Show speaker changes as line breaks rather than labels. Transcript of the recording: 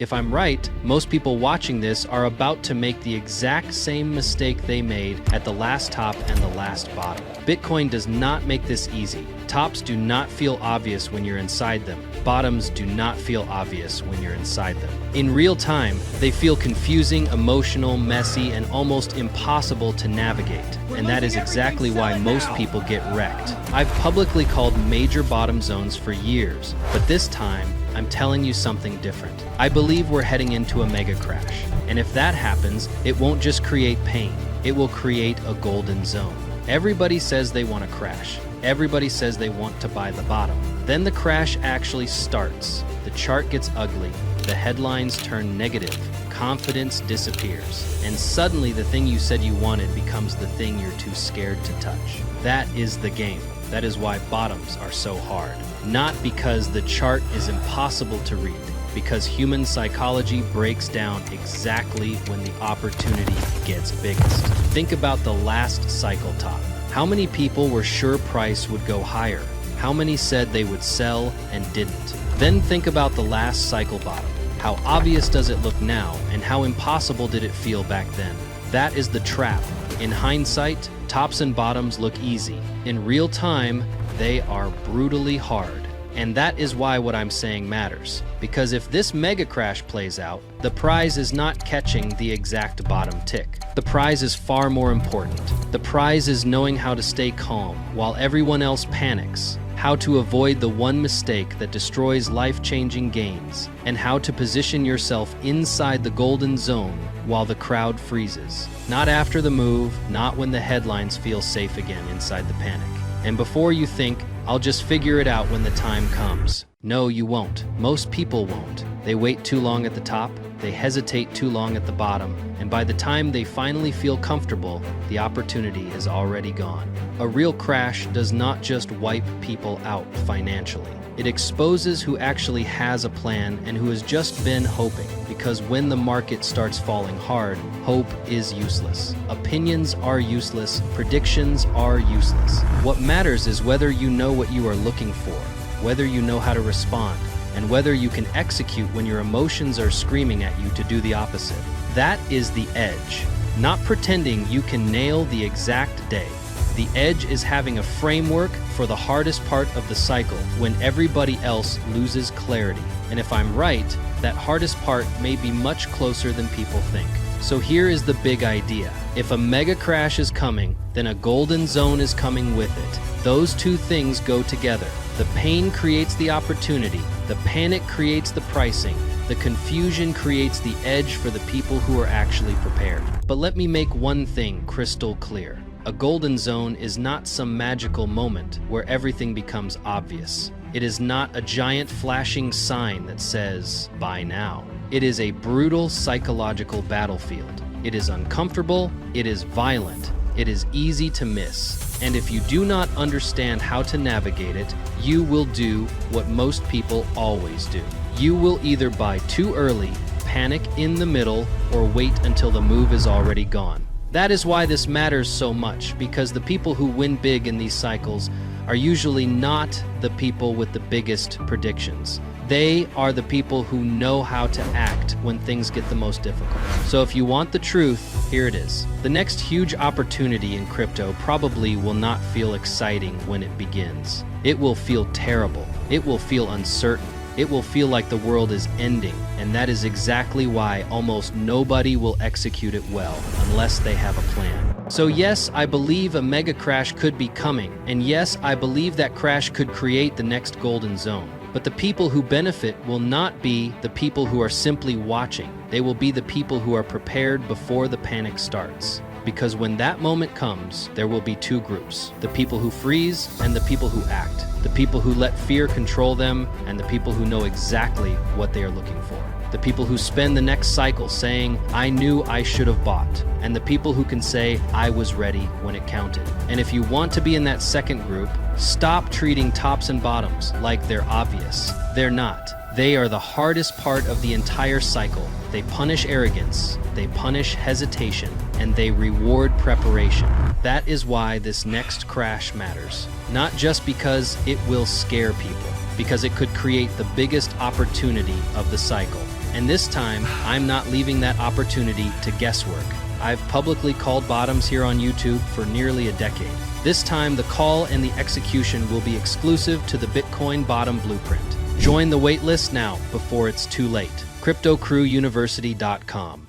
If I'm right, most people watching this are about to make the exact same mistake they made at the last top and the last bottom. Bitcoin does not make this easy. Tops do not feel obvious when you're inside them. Bottoms do not feel obvious when you're inside them. In real time, they feel confusing, emotional, messy, and almost impossible to navigate. And that is exactly why most people get wrecked. I've publicly called major bottom zones for years, but this time, I'm telling you something different. I believe we're heading into a mega crash. And if that happens, it won't just create pain, it will create a golden zone. Everybody says they want to crash. Everybody says they want to buy the bottom. Then the crash actually starts. The chart gets ugly. The headlines turn negative. Confidence disappears. And suddenly the thing you said you wanted becomes the thing you're too scared to touch. That is the game. That is why bottoms are so hard. Not because the chart is impossible to read, because human psychology breaks down exactly when the opportunity gets biggest. Think about the last cycle top. How many people were sure price would go higher? How many said they would sell and didn't? Then think about the last cycle bottom. How obvious does it look now, and how impossible did it feel back then? That is the trap. In hindsight, tops and bottoms look easy. In real time, they are brutally hard. And that is why what I'm saying matters. Because if this mega crash plays out, the prize is not catching the exact bottom tick. The prize is far more important. The prize is knowing how to stay calm while everyone else panics, how to avoid the one mistake that destroys life-changing gains, and how to position yourself inside the golden zone while the crowd freezes. Not after the move, not when the headlines feel safe again inside the panic. And before you think, I'll just figure it out when the time comes. No, you won't. Most people won't. They wait too long at the top, they hesitate too long at the bottom, and by the time they finally feel comfortable, the opportunity is already gone. A real crash does not just wipe people out financially. It exposes who actually has a plan and who has just been hoping, because when the market starts falling hard, hope is useless. Opinions are useless. Predictions are useless. What matters is whether you know what you are looking for, whether you know how to respond, and whether you can execute when your emotions are screaming at you to do the opposite. That is the edge. Not pretending you can nail the exact day. The edge is having a framework for the hardest part of the cycle when everybody else loses clarity. And if I'm right, that hardest part may be much closer than people think. So here is the big idea. If a mega crash is coming, then a golden zone is coming with it. Those two things go together. The pain creates the opportunity. The panic creates the pricing. The confusion creates the edge for the people who are actually prepared. But let me make one thing crystal clear. A golden zone is not some magical moment where everything becomes obvious. It is not a giant flashing sign that says, buy now. It is a brutal psychological battlefield. It is uncomfortable, it is violent, it is easy to miss. And if you do not understand how to navigate it, you will do what most people always do. You will either buy too early, panic in the middle, or wait until the move is already gone. That is why this matters so much, because the people who win big in these cycles are usually not the people with the biggest predictions. They are the people who know how to act when things get the most difficult. So if you want the truth, here it is. The next huge opportunity in crypto probably will not feel exciting when it begins. It will feel terrible. It will feel uncertain. It will feel like the world is ending, and that is exactly why almost nobody will execute it well unless they have a plan. So yes, I believe a mega crash could be coming, and yes, I believe that crash could create the next golden zone. But the people who benefit will not be the people who are simply watching. They will be the people who are prepared before the panic starts. Because when that moment comes, there will be two groups: the people who freeze and the people who act. The people who let fear control them and the people who know exactly what they are looking for. The people who spend the next cycle saying, I knew I should have bought. And the people who can say, I was ready when it counted. And if you want to be in that second group, stop treating tops and bottoms like they're obvious. They're not. They are the hardest part of the entire cycle. They punish arrogance, they punish hesitation, and they reward preparation. That is why this next crash matters. Not just because it will scare people, because it could create the biggest opportunity of the cycle. And this time, I'm not leaving that opportunity to guesswork. I've publicly called bottoms here on YouTube for nearly a decade. This time, the call and the execution will be exclusive to the Bitcoin bottom blueprint. Join the waitlist now before it's too late. CryptoCrewUniversity.com